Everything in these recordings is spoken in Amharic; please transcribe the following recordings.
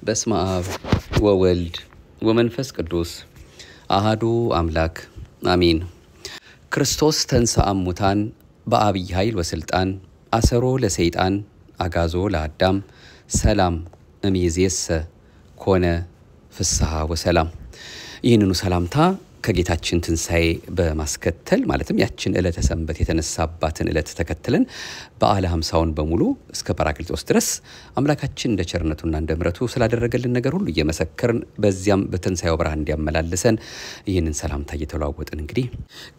በስመ አብ ወወልድ ወመንፈስ ቅዱስ አሐዱ አምላክ አሜን። ክርስቶስ ተንሥአ እሙታን በአብይ ኃይል ወስልጣን አሰሮ ለሰይጣን አጋዞ ለአዳም ሰላም እምይእዜሰ ኮነ ፍስሐ ወሰላም። ይህንኑ ሰላምታ ከጌታችን ትንሣኤ በማስከተል ማለትም ያችን ዕለተ ሰንበት የተነሳባትን ዕለት ተከትለን በዓለ ሃምሳውን በሙሉ እስከ ጰራቅሊጦስ ድረስ አምላካችን እንደ ቸርነቱና እንደ ምሕረቱ ስላደረገልን ነገር ሁሉ እየመሰከርን በዚያም በትንሣኤው ብርሃን እንዲያመላልሰን ይህንን ሰላምታ እየተለዋወጥን እንግዲህ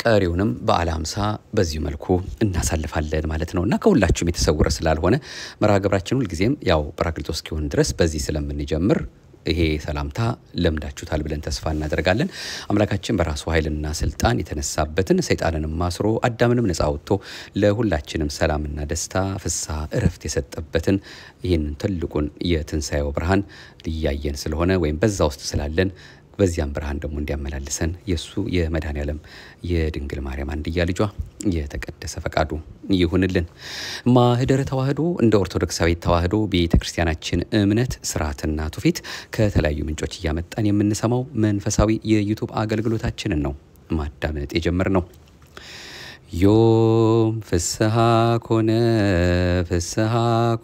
ቀሪውንም በዓለ ሃምሳ በዚሁ መልኩ እናሳልፋለን ማለት ነውና ከሁላችሁም የተሰወረ ስላልሆነ መርሐ ግብራችን ሁልጊዜም ያው ጰራቅሊጦስ እስኪሆን ድረስ በዚህ ስለምንጀምር ይሄ ሰላምታ ለምዳችሁታል ብለን ተስፋ እናደርጋለን። አምላካችን በራሱ ኃይልና ስልጣን የተነሳበትን ሰይጣንንም ማስሮ አዳምንም ነፃ አውጥቶ ለሁላችንም ሰላምና ደስታ ፍስሐ እረፍት የሰጠበትን ይህንን ትልቁን የትንሣኤው ብርሃን ሊያየን ስለሆነ ወይም በዛ ውስጥ ስላለን በዚያም ብርሃን ደግሞ እንዲያመላልሰን የሱ የመድኃኔዓለም የድንግል ማርያም አንድያ ልጇ የተቀደሰ ፈቃዱ ይሁንልን። ማህደረ ተዋህዶ እንደ ኦርቶዶክሳዊት ተዋህዶ ቤተክርስቲያናችን እምነት ስርዓትና ትውፊት ከተለያዩ ምንጮች እያመጣን የምንሰማው መንፈሳዊ የዩቲዩብ አገልግሎታችንን ነው ማዳመጥ የጀመርነው። ዮም ፍስሐ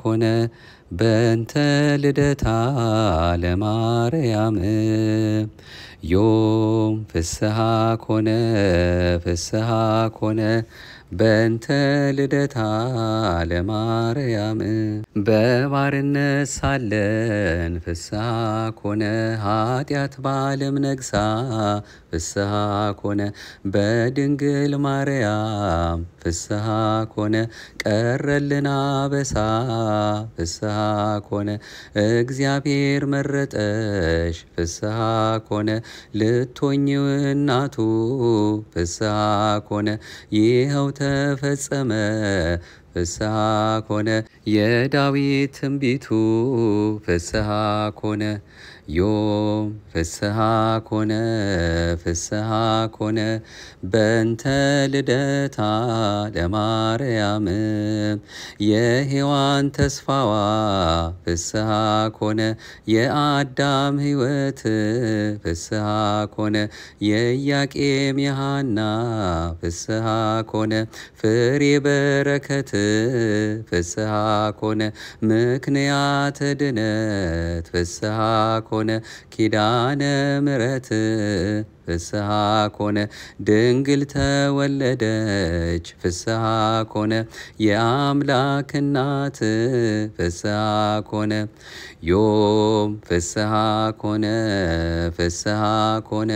ኮነ በእንተ ልደታ ለማርያም ዮም ፍስሐ ኮነ በእንተ ልደታ ለማርያም በባርነት ሳለን ፍስሐ ኮነ ኃጢአት በዓለም ነግሳ ፍስሐ ኮነ በድንግል ማርያም ፍስሐ ኮነ ቀረልን አበሳ ፍስሐ ኮነ እግዚአብሔር መረጠሽ ፍስሐ ኮነ ልትሆኚው እናቱ ፍስሐ ኮነ ይኸው ተፈጸመ ፍስሐ ኮነ የዳዊት ትንቢቱ ፍስሐ ኮነ ዮም ፍስሐ ኮነ በእንተ ልደታ ለማርያም የሔዋን ተስፋዋ ፍስሐ ኮነ የአዳም ሕይወት ፍስሐ ኮነ የኢያቄም የሐና ፍስሐ ኮነ ፍሬ በረከት ፍስሐ ኮነ ምክንያተ ድነት ፍስሐ ኮነ ኪዳነ ምሕረት ፍስሐ ኮነ ድንግል ተወለደች ፍስሐ ኮነ የአምላክ እናት ፍስሐ ኮነ ዮም ፍስሐ ኮነ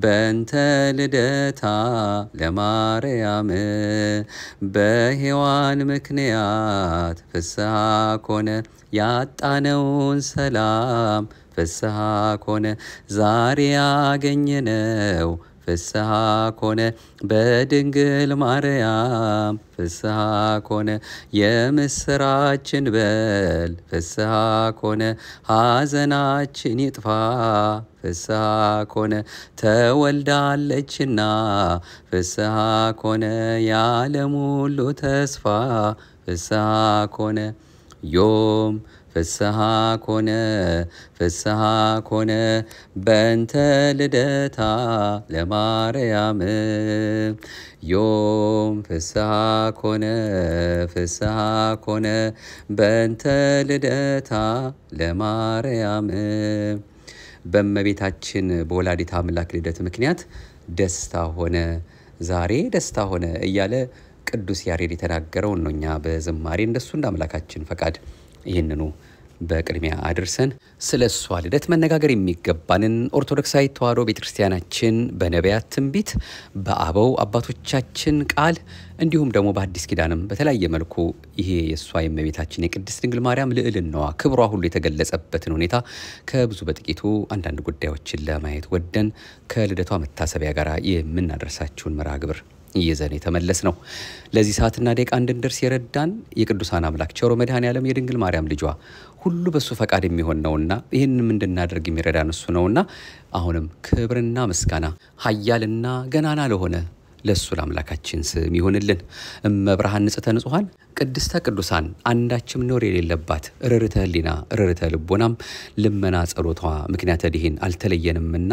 በእንተ ልደታ ለማርያም በሔዋን ምክንያት ፍስሐ ኮነ ያጣነውን ሰላም ፍስሐ ኮነ ዛሬ ያገኘነው ፍስሐ ኮነ በድንግል ማርያም ፍስሐ ኮነ የምስራችን በል ፍስሐ ኮነ ሐዘናችን ይጥፋ ፍስሐ ኮነ ተወልዳለችና ፍስሐ ኮነ የዓለም ሁሉ ተስፋ ፍስሐ ኮነ ዮም ፍስሐ ኮነ በእንተ ልደታ ለማርያም ዮም ፍስሐ ኮነ በእንተ ልደታ ለማርያም በእመቤታችን በወላዲተ አምላክ ልደት ምክንያት ደስታ ሆነ ዛሬ ደስታ ሆነ እያለ ቅዱስ ያሬድ የተናገረው ነው። እኛ በዝማሬ እንደሱ እንደ አምላካችን ፈቃድ ይህንኑ በቅድሚያ አድርሰን ስለሷ ልደት መነጋገር የሚገባንን ኦርቶዶክሳዊ ተዋህዶ ቤተክርስቲያናችን በነቢያት ትንቢት በአበው አባቶቻችን ቃል እንዲሁም ደግሞ በአዲስ ኪዳንም በተለያየ መልኩ ይሄ የሷ የእመቤታችን የቅድስት ድንግል ማርያም ልዕልናዋ ክብሯ ሁሉ የተገለጸበትን ሁኔታ ከብዙ በጥቂቱ አንዳንድ ጉዳዮችን ለማየት ወደን ከልደቷ መታሰቢያ ጋር የምናደርሳችሁን መርሐ ግብር ይዘን የተመለስ ነው። ለዚህ ሰዓትና ደቂቃ እንድንደርስ የረዳን የቅዱሳን አምላክ ቸሮ መድኃኔዓለም የድንግል ማርያም ልጇ ሁሉ በሱ ፈቃድ የሚሆን ነውና ይህንንም እንድናደርግ የሚረዳን እሱ ነውና አሁንም ክብርና ምስጋና ኃያልና ገናና ለሆነ ለሱ ለአምላካችን ስም ይሁንልን። እመብርሃን ንጽሕተ ንጹሐን ቅድስተ ቅዱሳን አንዳችም ነውር የሌለባት ርርተ ሕሊና ርርተ ልቦናም ልመና ጸሎቷ ምክንያተ ድኂን አልተለየንምና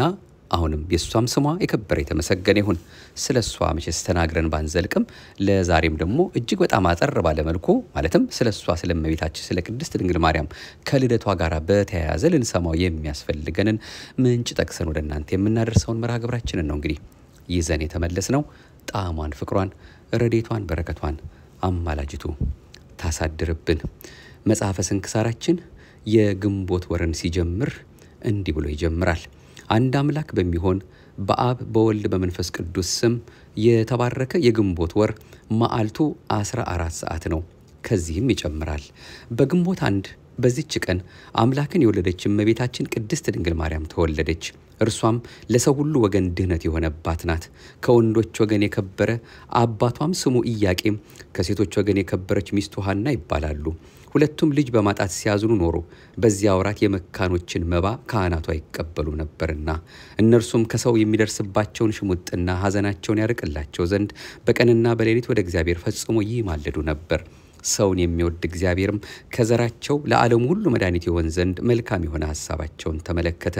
አሁንም የሷም ስሟ የከበረ የተመሰገነ ይሁን። ስለሷ መቼስ ተናግረን ባንዘልቅም ለዛሬም ደግሞ እጅግ በጣም አጠር ባለ መልኩ ማለትም ስለሷ ስለእመቤታችን ስለ ቅድስት ድንግል ማርያም ከልደቷ ጋር በተያያዘ ልንሰማው የሚያስፈልገንን ምንጭ ጠቅሰን ወደ እናንተ የምናደርሰውን መርሃ ግብራችንን ነው እንግዲህ ይዘን የተመለስነው። ጣዕሟን፣ ፍቅሯን፣ ረድኤቷን፣ በረከቷን አማላጅቱ ታሳድርብን። መጽሐፈ ስንክሳራችን የግንቦት ወርን ሲጀምር እንዲህ ብሎ ይጀምራል። አንድ አምላክ በሚሆን በአብ በወልድ በመንፈስ ቅዱስ ስም የተባረከ የግንቦት ወር መዓልቱ 14 ሰዓት ነው። ከዚህም ይጨምራል። በግንቦት አንድ በዚች ቀን አምላክን የወለደች እመቤታችን ቅድስት ድንግል ማርያም ተወለደች። እርሷም ለሰው ሁሉ ወገን ድህነት የሆነባት ናት። ከወንዶች ወገን የከበረ አባቷም ስሙ ኢያቄም፣ ከሴቶች ወገን የከበረች ሚስቱ ሐና ይባላሉ። ሁለቱም ልጅ በማጣት ሲያዝኑ ኖሩ። በዚያ ወራት የመካኖችን መባ ካህናቷ ይቀበሉ ነበርና እነርሱም ከሰው የሚደርስባቸውን ሽሙጥና ሐዘናቸውን ያርቅላቸው ዘንድ በቀንና በሌሊት ወደ እግዚአብሔር ፈጽሞ ይማልዱ ነበር። ሰውን የሚወድ እግዚአብሔርም ከዘራቸው ለዓለም ሁሉ መድኃኒት ይሆን ዘንድ መልካም የሆነ ሐሳባቸውን ተመለከተ።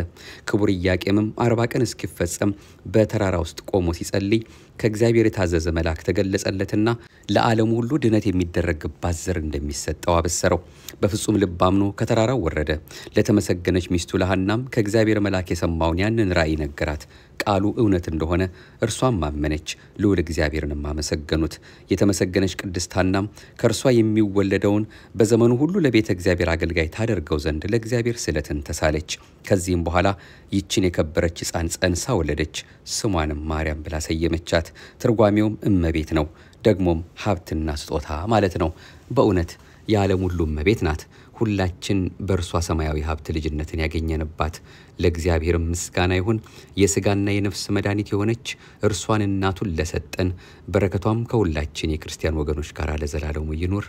ክቡር ኢያቄምም 40 ቀን እስኪፈጸም በተራራ ውስጥ ቆሞ ሲጸልይ ከእግዚአብሔር የታዘዘ መልአክ ተገለጸለትና ለዓለም ሁሉ ድነት የሚደረግባት ዘር እንደሚሰጠው አበሰረው። በፍጹም ልብ አምኖ ከተራራው ወረደ። ለተመሰገነች ሚስቱ ለሐናም ከእግዚአብሔር መልአክ የሰማውን ያንን ራእይ ነገራት። ቃሉ እውነት እንደሆነ እርሷም አመነች። ልዑል እግዚአብሔርንም አመሰገኑት። የተመሰገነች ቅድስት ሐናም ከእርሷ የሚወለደውን በዘመኑ ሁሉ ለቤተ እግዚአብሔር አገልጋይ ታደርገው ዘንድ ለእግዚአብሔር ስለትን ተሳለች። ከዚህም በኋላ ይችን የከበረች ሕፃን ጸንሳ ወለደች። ስሟንም ማርያም ብላ ሰየመቻት። ትርጓሜውም እመቤት ነው። ደግሞም ሀብትና ስጦታ ማለት ነው። በእውነት የዓለም ሁሉ እመቤት ናት። ሁላችን በእርሷ ሰማያዊ ሀብት ልጅነትን ያገኘንባት። ለእግዚአብሔር ምስጋና ይሁን። የሥጋና የነፍስ መድኃኒት የሆነች እርሷን እናቱን ለሰጠን በረከቷም ከሁላችን የክርስቲያን ወገኖች ጋር ለዘላለሙ ይኑር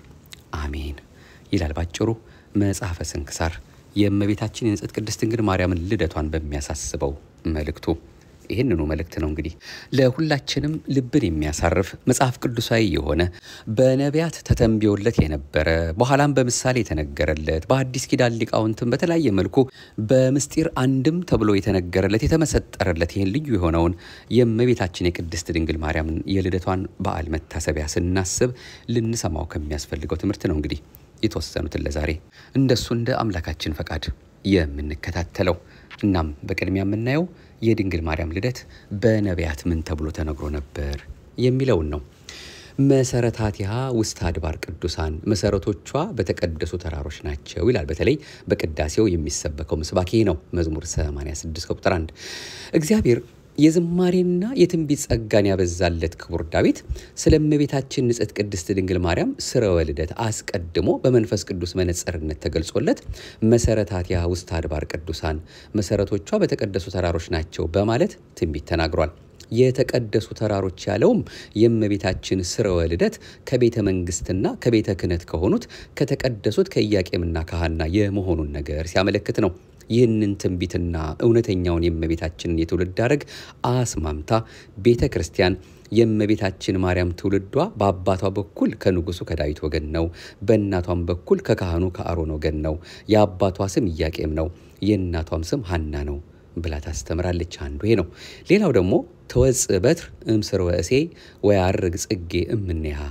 አሜን ይላል ባጭሩ መጽሐፈ ስንክሳር የእመቤታችን የንጽሕት ቅድስት ድንግል ማርያምን ልደቷን በሚያሳስበው መልእክቱ። ይህንኑ መልእክት ነው እንግዲህ ለሁላችንም ልብን የሚያሳርፍ መጽሐፍ ቅዱሳዊ የሆነ በነቢያት ተተንብዮለት የነበረ በኋላም በምሳሌ የተነገረለት በአዲስ ኪዳን ሊቃውንትም በተለያየ መልኩ በምስጢር አንድም ተብሎ የተነገረለት የተመሰጠረለት ይህን ልዩ የሆነውን የእመቤታችን የቅድስት ድንግል ማርያምን የልደቷን በዓል መታሰቢያ ስናስብ ልንሰማው ከሚያስፈልገው ትምህርት ነው እንግዲህ የተወሰኑትን ለዛሬ እንደሱ እንደ አምላካችን ፈቃድ የምንከታተለው። እናም በቅድሚያ የምናየው የድንግል ማርያም ልደት በነቢያት ምን ተብሎ ተነግሮ ነበር የሚለውን ነው። መሰረታቲሃ ውስተ አድባር ቅዱሳን፣ መሰረቶቿ በተቀደሱ ተራሮች ናቸው ይላል። በተለይ በቅዳሴው የሚሰበከው ምስባክ ነው። መዝሙር 86 ቁጥር 1 እግዚአብሔር የዝማሬና የትንቢት ጸጋን ያበዛለት ክቡር ዳዊት ስለ እመቤታችን ንጽሕት ቅድስት ድንግል ማርያም ስርወ ልደት አስቀድሞ በመንፈስ ቅዱስ መነጽርነት ተገልጾለት መሰረታቲሃ ውስተ አድባር ቅዱሳን፣ መሰረቶቿ በተቀደሱ ተራሮች ናቸው በማለት ትንቢት ተናግሯል። የተቀደሱ ተራሮች ያለውም የእመቤታችን ስርወ ልደት ከቤተ መንግስትና ከቤተ ክህነት ከሆኑት ከተቀደሱት ከኢያቄምና ከሐና የመሆኑን ነገር ሲያመለክት ነው። ይህንን ትንቢትና እውነተኛውን የእመቤታችንን የትውልድ ሐረግ አስማምታ ቤተ ክርስቲያን የእመቤታችን ማርያም ትውልዷ በአባቷ በኩል ከንጉሱ ከዳዊት ወገን ነው፣ በእናቷም በኩል ከካህኑ ከአሮን ወገን ነው፣ የአባቷ ስም ኢያቄም ነው፣ የእናቷም ስም ሐና ነው ብላ ታስተምራለች። አንዱ ይሄ ነው። ሌላው ደግሞ ተወጽእ በትር እምስር ወእሴ ወያርግ ጽጌ እምኔሃ፣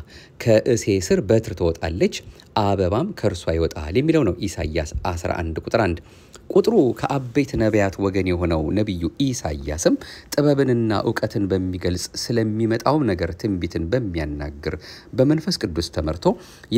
ከእሴ ስር በትር ትወጣለች አበባም ከእርሷ ይወጣል የሚለው ነው። ኢሳይያስ 11 ቁጥር 1 ቁጥሩ ከአበይት ነቢያት ወገን የሆነው ነቢዩ ኢሳይያስም ጥበብንና ዕውቀትን በሚገልጽ ስለሚመጣው ነገር ትንቢትን በሚያናግር በመንፈስ ቅዱስ ተመርቶ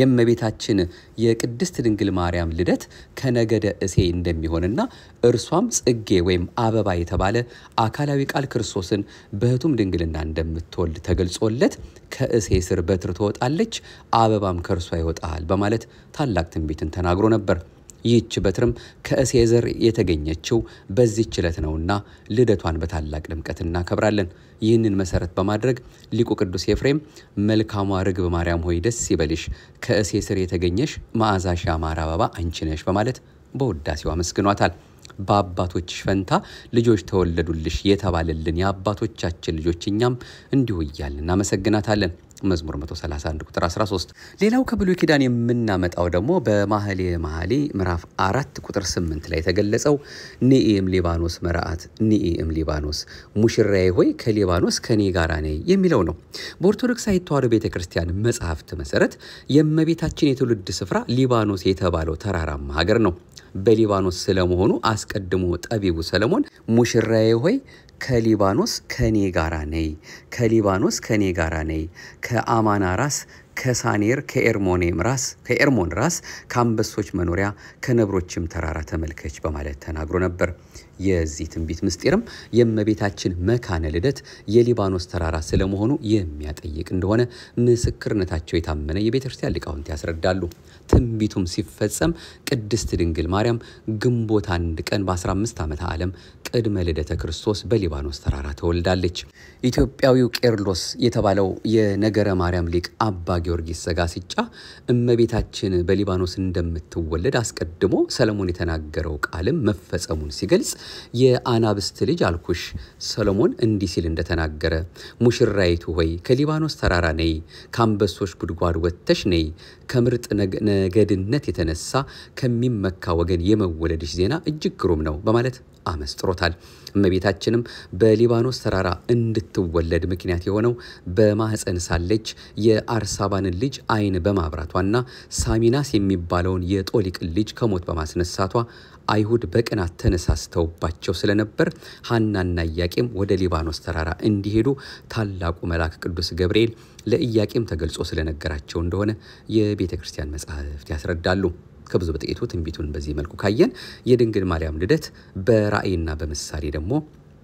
የእመቤታችን የቅድስት ድንግል ማርያም ልደት ከነገደ እሴ እንደሚሆንና እርሷም ጽጌ ወይም አበባ የተባለ አካላዊ ቃል ክርስቶስን በሕቱም ድንግልና እንደምትወልድ ተገልጾለት ከእሴ ስር በትር ትወጣለች አበባም ከእርሷ ይወጣል በማለት ታላቅ ትንቢትን ተናግሮ ነበር። ይህች በትርም ከእሴ ዘር የተገኘችው በዚህች ዕለት ነውና ልደቷን በታላቅ ድምቀት እናከብራለን። ይህንን መሰረት በማድረግ ሊቁ ቅዱስ ኤፍሬም መልካሟ ርግብ ማርያም ሆይ ደስ ይበልሽ፣ ከእሴ ስር የተገኘሽ መዓዛሽ ያማረ አበባ አንቺ ነሽ በማለት በውዳሴው አመስግኗታል። በአባቶችሽ ፈንታ ልጆች ተወለዱልሽ የተባለልን የአባቶቻችን ልጆች እኛም እንዲሁ እያልን እናመሰግናታለን። መዝሙር 131 ቁጥር 13። ሌላው ከብሉይ ኪዳን የምናመጣው ደግሞ በመኃልየ መኃልይ ምዕራፍ 4 ቁጥር 8 ላይ የተገለጸው ንኢም ሊባኖስ መርዓት ንኢም ሊባኖስ ሙሽራዬ ሆይ ከሊባኖስ ከኔ ጋር ነይ የሚለው ነው። በኦርቶዶክሳዊት ተዋሕዶ ቤተክርስቲያን መጽሐፍት መሰረት የእመቤታችን የትውልድ ስፍራ ሊባኖስ የተባለው ተራራማ ሀገር ነው። በሊባኖስ ስለመሆኑ አስቀድሞ ጠቢቡ ሰለሞን ሙሽራዬ ሆይ ከሊባኖስ ከኔ ጋራ ነይ ከሊባኖስ ከኔ ጋራ ነይ ከአማና ራስ ከሳኔር ከኤርሞን ራስ ከአንበሶች መኖሪያ ከነብሮችም ተራራ ተመልከች በማለት ተናግሮ ነበር። የዚህ ትንቢት ምስጢርም የእመቤታችን መካነ ልደት የሊባኖስ ተራራ ስለመሆኑ የሚያጠይቅ እንደሆነ ምስክርነታቸው የታመነ የቤተክርስቲያን ሊቃውንት ያስረዳሉ። ትንቢቱም ሲፈጸም ቅድስት ድንግል ማርያም ግንቦት 1 ቀን በ15 ዓመተ ዓለም ቅድመ ልደተ ክርስቶስ በሊባኖስ ተራራ ተወልዳለች። ኢትዮጵያዊው ቄርሎስ የተባለው የነገረ ማርያም ሊቅ አባ ጊዮርጊስ ዘጋስጫ እመቤታችን በሊባኖስ እንደምትወለድ አስቀድሞ ሰለሞን የተናገረው ቃልም መፈጸሙን ሲገልጽ የአናብስት ልጅ አልኩሽ ሰሎሞን እንዲህ ሲል እንደተናገረ ሙሽራይቱ ሆይ ከሊባኖስ ተራራ ነይ ከአንበሶች ጉድጓድ ወጥተሽ ነይ ከምርጥ ነገድነት የተነሳ ከሚመካ ወገን የመወለድሽ ዜና እጅግ ግሩም ነው በማለት አመስጥሮታል። እመቤታችንም በሊባኖስ ተራራ እንድትወለድ ምክንያት የሆነው በማህፀን ሳለች የአርሳባንን ልጅ አይን በማብራቷና ሳሚናስ የሚባለውን የጦሊቅ ልጅ ከሞት በማስነሳቷ አይሁድ በቅናት ተነሳስተውባቸው ስለነበር ሐናና ኢያቄም ወደ ሊባኖስ ተራራ እንዲሄዱ ታላቁ መልአክ ቅዱስ ገብርኤል ለኢያቄም ተገልጾ ስለነገራቸው እንደሆነ የቤተክርስቲያን መጻሕፍት ያስረዳሉ። ከብዙ በጥቂቱ ትንቢቱን በዚህ መልኩ ካየን የድንግል ማርያም ልደት በራእይና በምሳሌ ደግሞ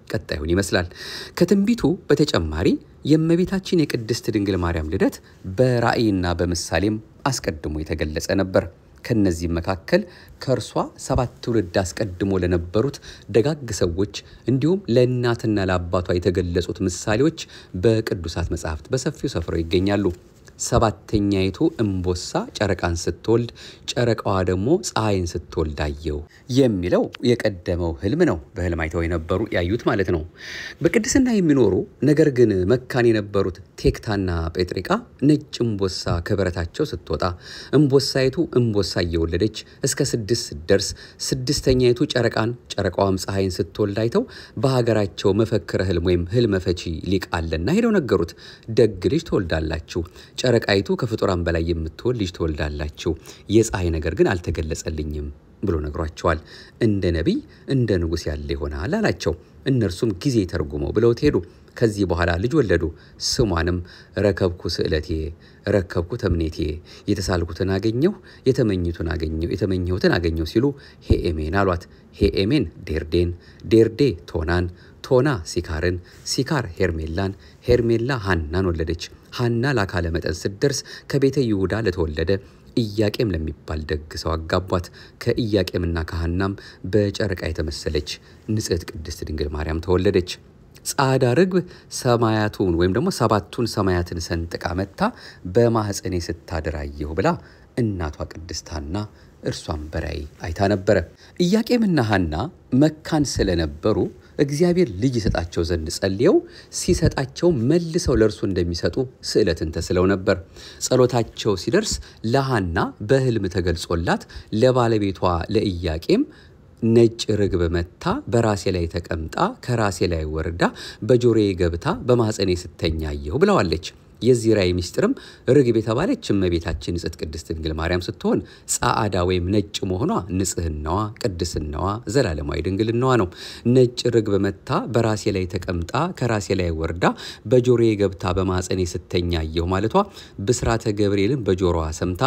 ቀጣዩን ይመስላል። ከትንቢቱ በተጨማሪ የእመቤታችን የቅድስት ድንግል ማርያም ልደት በራእይና በምሳሌም አስቀድሞ የተገለጸ ነበር። ከነዚህ መካከል ከርሷ 7 ትውልድ አስቀድሞ ለነበሩት ደጋግ ሰዎች እንዲሁም ለእናትና ለአባቷ የተገለጹት ምሳሌዎች በቅዱሳት መጻሕፍት በሰፊው ሰፍረው ይገኛሉ። ሰባተኛይቱ እምቦሳ ጨረቃን ስትወልድ ጨረቃዋ ደግሞ ፀሐይን ስትወልድ አየው የሚለው የቀደመው ህልም ነው። በህልም አይተው የነበሩ ያዩት ማለት ነው። በቅድስና የሚኖሩ ነገር ግን መካን የነበሩት ቴክታና ጴጥሪቃ ነጭ እምቦሳ ከበረታቸው ስትወጣ እምቦሳይቱ እምቦሳ እየወለደች እስከ 6 ስትደርስ ስድስተኛይቱ ጨረቃዋም ፀሐይን ስትወልድ አይተው በሀገራቸው መፈክረ ህልም ወይም ህልመ ፈቺ ሊቅ አለና ሄደው ነገሩት። ደግ ልጅ ትወልዳላችሁ ጨረቃይቱ ከፍጡራን በላይ የምትወልድ ልጅ ትወልዳላችሁ የፀሐይ ነገር ግን አልተገለጸልኝም ብሎ ነግሯቸዋል። እንደ ነብይ እንደ ንጉስ ያለ ይሆናል አላቸው። እነርሱም ጊዜ ተርጉመው ብለው ሄዱ። ከዚህ በኋላ ልጅ ወለዱ። ስሟንም ረከብኩ ስዕለቴ ረከብኩ ተምኔቴ የተሳልኩትን አገኘሁ የተመኘሁትን አገኘሁ ሲሉ ሄኤሜን አሏት። ሄኤሜን ዴርዴን ዴርዴ ቶናን ቶና ሲካርን ሲካር ሄርሜላን ሄርሜላ ሐናን ወለደች። ሐና ለአካለ መጠን ስትደርስ ከቤተ ይሁዳ ለተወለደ ኢያቄም ለሚባል ደግ ሰው አጋቧት። ከኢያቄምና ከሐናም በጨረቃ የተመሰለች ንጽሕት ቅድስት ድንግል ማርያም ተወለደች። ጻዳ ርግብ ሰማያቱን ወይም ደግሞ 7ቱን ሰማያትን ሰንጥቃ መታ በማህፀኔ ስታደራየሁ ብላ እናቷ ቅድስት ሐና እርሷም በራእይ አይታ ነበር። ኢያቄምና ሐና መካን ስለነበሩ እግዚአብሔር ልጅ ይሰጣቸው ዘንድ ጸልየው ሲሰጣቸው መልሰው ለርሱ እንደሚሰጡ ስዕለትን ተስለው ነበር። ጸሎታቸው ሲደርስ ለሐና በህልም ተገልጾላት ለባለቤቷ ለኢያቄም ነጭ ርግብ መታ በራሴ ላይ ተቀምጣ ከራሴ ላይ ወርዳ በጆሮዬ ገብታ በማህፀኔ ስተኛየሁ ብለዋለች። የዚህ ራእይ ምስጢርም ርግብ የተባለች እመቤታችን ንጽሕት ቅድስት ድንግል ማርያም ስትሆን ጻዕዳ ወይም ነጭ መሆኗ ንጽህናዋ ቅድስናዋ ዘላለማዊ ድንግልናዋ ነው። ነጭ ርግብ መታ በራሴ ላይ ተቀምጣ ከራሴ ላይ ወርዳ በጆሮዬ ገብታ በማህፀኔ ስተኛየሁ ማለቷ ብስራተ ገብርኤልን በጆሮዋ ሰምታ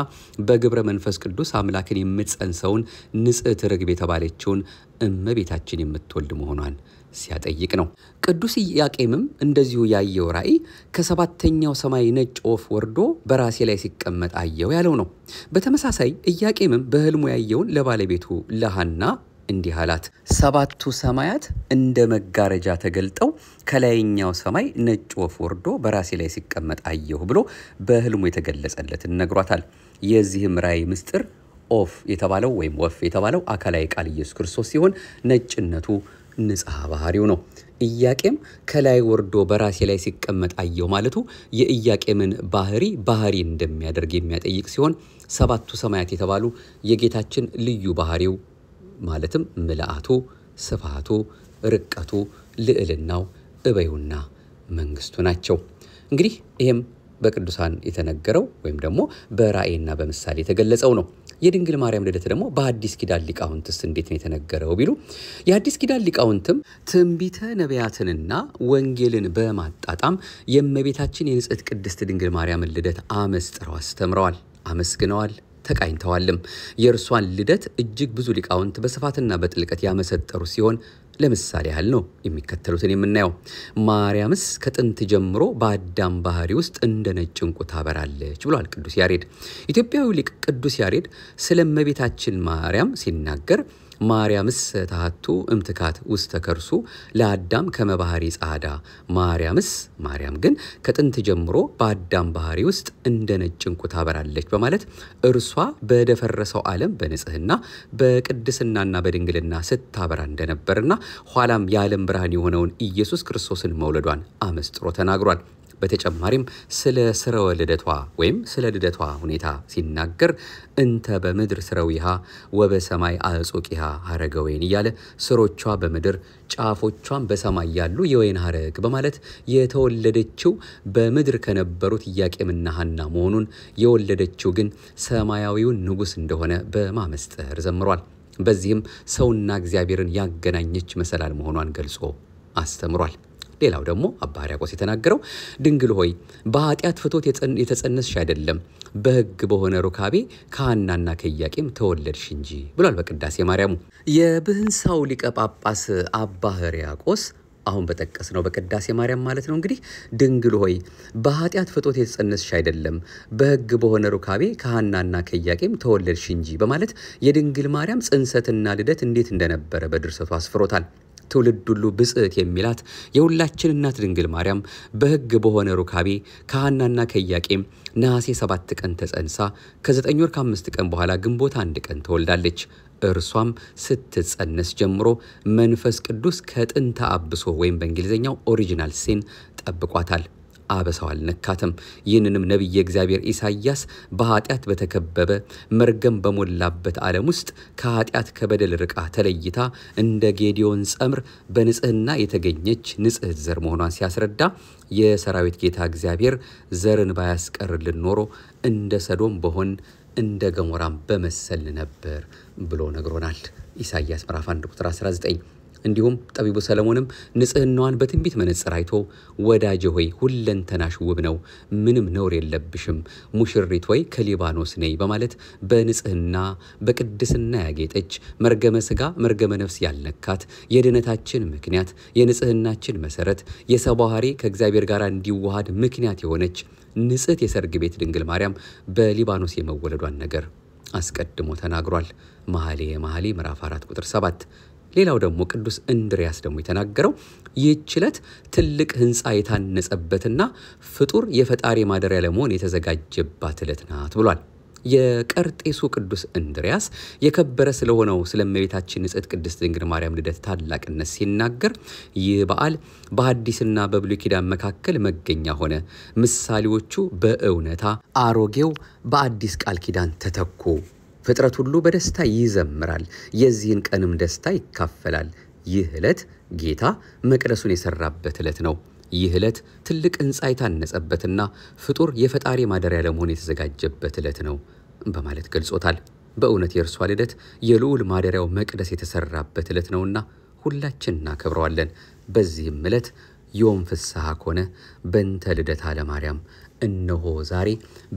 በግብረ መንፈስ ቅዱስ አምላክን የምትጸንሰውን ንጽሕት ርግብ የተባለችውን እመቤታችን የምትወልድ መሆኗን ሲያጠይቅ ነው። ቅዱስ ኢያቄምም እንደዚሁ ያየው ራእይ ከ7ኛው ሰማይ ነጭ ወፍ ወርዶ በራሴ ላይ ሲቀመጥ አየው ያለው ነው። በተመሳሳይ ኢያቄምም በህልሙ ያየውን ለባለቤቱ ለሐና እንዲህ አላት። 7ቱ ሰማያት እንደ መጋረጃ ተገልጠው ከላይኛው ሰማይ ነጭ ወፍ ወርዶ በራሴ ላይ ሲቀመጥ አየሁ ብሎ በህልሙ የተገለጸለትን ነግሯታል። የዚህም ራእይ ምስጢር ኦፍ የተባለው ወይም ወፍ የተባለው አካላዊ ቃል ኢየሱስ ክርስቶስ ሲሆን ነጭነቱ ንጽሐ ባህሪው ነው። ኢያቄም ከላይ ወርዶ በራሴ ላይ ሲቀመጥ አየው ማለቱ የኢያቄምን ባህሪ እንደሚያደርግ የሚያጠይቅ ሲሆን ሰባቱ ሰማያት የተባሉ የጌታችን ልዩ ባህሪው ማለትም ምልአቱ፣ ስፋቱ፣ ርቀቱ፣ ልዕልናው፣ እበዩና መንግስቱ ናቸው። እንግዲህ ይሄም በቅዱሳን የተነገረው ወይም ደግሞ በራእይና በምሳሌ የተገለጸው ነው። የድንግል ማርያም ልደት ደግሞ በአዲስ ኪዳን ሊቃውንትስ እንዴት ነው የተነገረው ቢሉ የአዲስ ኪዳን ሊቃውንትም ትንቢተ ነቢያትንና ወንጌልን በማጣጣም የእመቤታችን የንጽሕት ቅድስት ድንግል ማርያምን ልደት አመስጥረው አስተምረዋል፣ አመስግነዋል፣ ተቃኝተዋልም። የእርሷን ልደት እጅግ ብዙ ሊቃውንት በስፋትና በጥልቀት ያመሰጠሩ ሲሆን ለምሳሌ ያህል ነው የሚከተሉትን የምናየው። ማርያምስ ከጥንት ጀምሮ በአዳም ባህሪ ውስጥ እንደ ነጭ ዕንቁ ታበራለች ብሏል ቅዱስ ያሬድ። ኢትዮጵያዊው ሊቅ ቅዱስ ያሬድ ስለ እመቤታችን ማርያም ሲናገር ማርያምስ ታሃቱ እምትካት ውስተ ከርሱ ለአዳም ከመባህሪ ጻዳ ማርያም ግን ከጥንት ጀምሮ በአዳም ባህሪ ውስጥ እንደ ነጭ ዕንቁ ታበራለች በማለት እርሷ በደፈረሰው ዓለም በንጽህና በቅድስናና በድንግልና ስታበራ እንደነበርና ኋላም የዓለም ብርሃን የሆነውን ኢየሱስ ክርስቶስን መውለዷን አመስጥሮ ተናግሯል። በተጨማሪም ስለ ስርወ ልደቷ ወይም ስለ ልደቷ ሁኔታ ሲናገር እንተ በምድር ስረዊሃ ወበሰማይ አዕጾቂሃ ሐረገ ወይን እያለ ስሮቿ በምድር ጫፎቿን በሰማይ ያሉ የወይን ሐረግ በማለት የተወለደችው በምድር ከነበሩት ኢያቄምና ሐና መሆኑን የወለደችው ግን ሰማያዊውን ንጉሥ እንደሆነ በማመስጠር ዘምሯል። በዚህም ሰውና እግዚአብሔርን ያገናኘች መሰላል መሆኗን ገልጾ አስተምሯል። ሌላው ደግሞ አባ ሕርያቆስ የተናገረው ድንግል ሆይ በኃጢአት ፍቶት የተጸነስሽ አይደለም በሕግ በሆነ ሩካቤ ከሐናና ከኢያቄም ተወለድሽ እንጂ ብሏል በቅዳሴ ማርያሙ። የብህንሳው ሊቀ ጳጳስ አባ ሕርያቆስ አሁን በጠቀስነው በቅዳሴ ማርያም ማለት ነው እንግዲህ ድንግል ሆይ በኃጢአት ፍቶት የተጸነስሽ አይደለም በሕግ በሆነ ሩካቤ ከሐናና ከኢያቄም ተወለድሽ እንጂ በማለት የድንግል ማርያም ጽንሰትና ልደት እንዴት እንደነበረ በድርሰቱ አስፍሮታል። ትውልድ ሁሉ ብጽዕት የሚላት የሁላችን እናት ድንግል ማርያም በሕግ በሆነ ሩካቤ ከሐናና ከኢያቄም ነሐሴ 7 ቀን ተጸንሳ ከ9 ወር ከ5 ቀን በኋላ ግንቦት 1 ቀን ተወልዳለች። እርሷም ስትጸነስ ጀምሮ መንፈስ ቅዱስ ከጥንተ አብሶ ወይም በእንግሊዝኛው ኦሪጂናል ሲን ጠብቋታል። አበሳው አልነካትም። ይህንንም ነቢየ እግዚአብሔር ኢሳይያስ በኃጢአት በተከበበ መርገም በሞላበት ዓለም ውስጥ ከኃጢአት ከበደል ርቃ ተለይታ እንደ ጌዲዮን ጸምር በንጽህና የተገኘች ንጽሕት ዘር መሆኗን ሲያስረዳ የሰራዊት ጌታ እግዚአብሔር ዘርን ባያስቀርልን ኖሮ እንደ ሰዶም በሆን እንደ ገሞራም በመሰል ነበር ብሎ ነግሮናል። ኢሳይያስ ምዕራፍ 1 ቁጥር 19። እንዲሁም ጠቢቡ ሰለሞንም ንጽህናዋን በትንቢት መነጽር አይቶ ወዳጄ ሆይ ሁለንተናሽ ውብ ነው፣ ምንም ነውር የለብሽም፣ ሙሽሪት ሆይ ከሊባኖስ ነይ በማለት በንጽህና በቅድስና ያጌጠች መርገመ ሥጋ መርገመ ነፍስ ያልነካት የድነታችን ምክንያት የንጽህናችን መሰረት የሰው ባህሪ ከእግዚአብሔር ጋር እንዲዋሃድ ምክንያት የሆነች ንጽሕት የሰርግ ቤት ድንግል ማርያም በሊባኖስ የመወለዷን ነገር አስቀድሞ ተናግሯል። መኃልየ መኃልይ ምዕራፍ 4 ቁጥር 7። ሌላው ደግሞ ቅዱስ እንድርያስ ደግሞ የተናገረው ይህች ዕለት ትልቅ ሕንፃ የታነጸበትና ፍጡር የፈጣሪ ማደሪያ ለመሆን የተዘጋጀባት ዕለት ናት ብሏል። የቀርጤሱ ቅዱስ እንድርያስ የከበረ ስለሆነው ስለ እመቤታችን ንጽሕት ቅድስት ድንግል ማርያም ልደት ታላቅነት ሲናገር ይህ በዓል በሐዲስና በብሉይ ኪዳን መካከል መገኛ ሆነ። ምሳሌዎቹ በእውነታ አሮጌው በአዲስ ቃል ኪዳን ተተኩ። ፍጥረት ሁሉ በደስታ ይዘምራል፣ የዚህን ቀንም ደስታ ይካፈላል። ይህ ዕለት ጌታ መቅደሱን የሰራበት ዕለት ነው። ይህ ዕለት ትልቅ ሕንፃ የታነጸበትና ፍጡር የፈጣሪ ማደሪያ ለመሆን የተዘጋጀበት ዕለት ነው በማለት ገልጾታል። በእውነት የእርሷ ልደት የልዑል ማደሪያው መቅደስ የተሰራበት ዕለት ነውና ሁላችን እናከብረዋለን። በዚህም ዕለት ዮም ፍስሐ ኮነ በእንተ ልደታ ለማርያም፣ እነሆ ዛሬ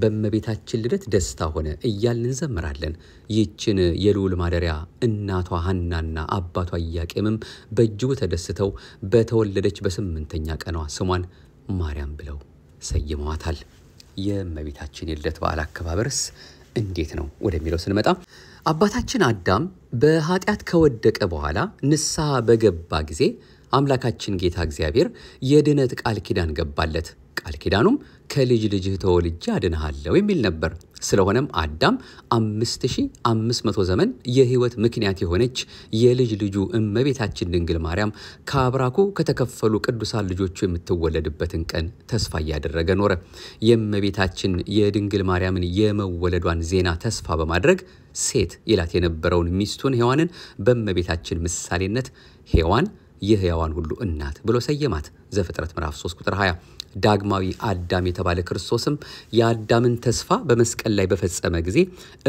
በእመቤታችን ልደት ደስታ ሆነ እያልን እንዘምራለን። ይህችን የልዑል ማደሪያ እናቷ ሐናና አባቷ ኢያቄምም በእጅጉ ተደስተው በተወለደች በ8ኛ ቀኗ ስሟን ማርያም ብለው ሰይመዋታል። የእመቤታችን የልደት በዓል አከባበርስ እንዴት ነው ወደሚለው ስንመጣ አባታችን አዳም በኃጢአት ከወደቀ በኋላ ንስሐ በገባ ጊዜ አምላካችን ጌታ እግዚአብሔር የድነት ቃል ኪዳን ገባለት። ቃል ኪዳኑም ከልጅ ልጅህ ተወልጄ አድንሃለሁ የሚል ነበር። ስለሆነም አዳም 5500 ዘመን የሕይወት ምክንያት የሆነች የልጅ ልጁ እመቤታችን ድንግል ማርያም ከአብራኩ ከተከፈሉ ቅዱሳን ልጆቹ የምትወለድበትን ቀን ተስፋ እያደረገ ኖረ። የእመቤታችን የድንግል ማርያምን የመወለዷን ዜና ተስፋ በማድረግ ሴት ይላት የነበረውን ሚስቱን ሔዋንን በእመቤታችን ምሳሌነት ሔዋን የሕያዋን ሁሉ እናት ብሎ ሰየማት። ዘፍጥረት ምዕራፍ 3 ቁጥር 20። ዳግማዊ አዳም የተባለ ክርስቶስም የአዳምን ተስፋ በመስቀል ላይ በፈጸመ ጊዜ